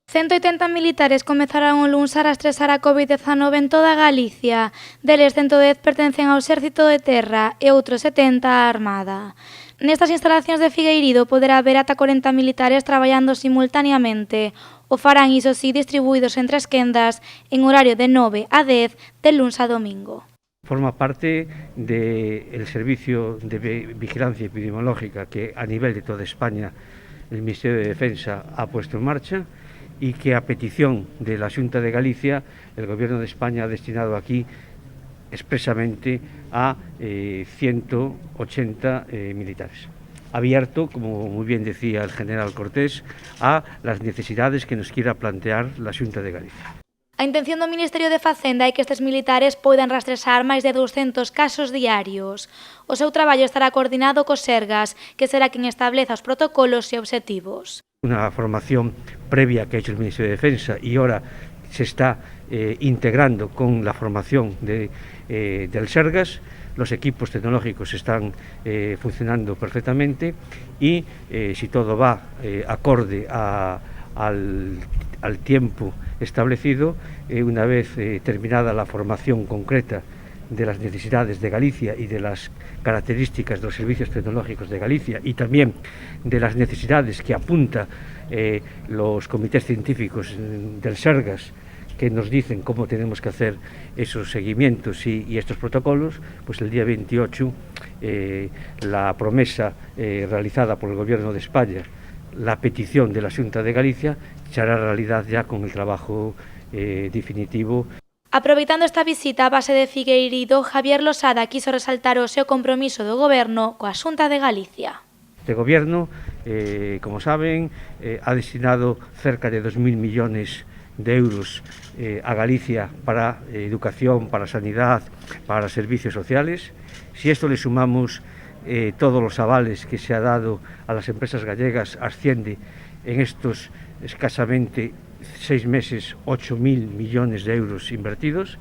180 militares comezaron o luns a rastrear a COVID-19 en toda Galicia. Deles 110 pertencen ao Exército de Terra e outros 70 á Armada. Nestas instalacións de Figueirido poderá haber ata 40 militares traballando simultaneamente. O farán, iso sí, distribuídos entre as quendas en horario de 9 a 10 de luns a domingo. Forma parte del servicio de vigilancia epidemiológica que a nivel de toda España el Ministerio de Defensa ha puesto en marcha y que a petición de la Xunta de Galicia el Gobierno de España ha destinado aquí expresamente a 180 militares. Abierto, como muy bien decía el general Cortés, a las necesidades que nos quiera plantear la Xunta de Galicia. A intención do Ministerio de Facenda é que estes militares poidan rastrear máis de 200 casos diarios. O seu traballo estará coordinado co Sergas, que será quen estableza os protocolos e obxectivos. Una formación previa que ha hecho el Ministerio de Defensa y ahora se está integrando con la formación del Sergas. Los equipos tecnológicos están funcionando perfectamente y si todo va acorde al tiempo establecido, una vez terminada la formación concreta de las necesidades de Galicia y de las características de los servicios tecnológicos de Galicia y también de las necesidades que apunta los comités científicos del Sergas, que nos dicen cómo tenemos que hacer esos seguimientos y estos protocolos, pues el día 28 la promesa realizada por el Gobierno de España, la petición de la Xunta de Galicia, se hará realidad ya con el trabajo definitivo. Aproveitando esta visita á base de Figueirido, Javier Losada quiso resaltar o seu compromiso do Goberno coa Xunta de Galicia. Este Gobierno, como saben, ha destinado cerca de 2.000 millones de euros a Galicia para educación, para sanidad, para servicios sociales. Si esto le sumamos todos los avales que se ha dado a las empresas gallegas, asciende en estos escasamente 6 meses 8.000 millones de euros invertidos,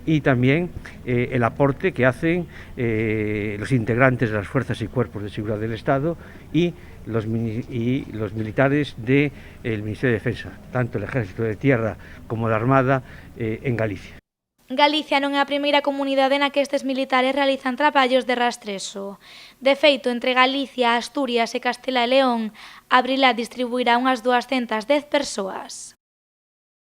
y también el aporte que hacen los integrantes de las fuerzas y cuerpos de seguridad del Estado y los militares del Ministerio de Defensa, tanto el Ejército de Tierra como la Armada en Galicia. Galicia non é a primeira comunidade na que estes militares realizan traballos de rastrezo. De feito, entre Galicia, Asturias e Castela e León, Abrilat distribuirá unhas 210 persoas.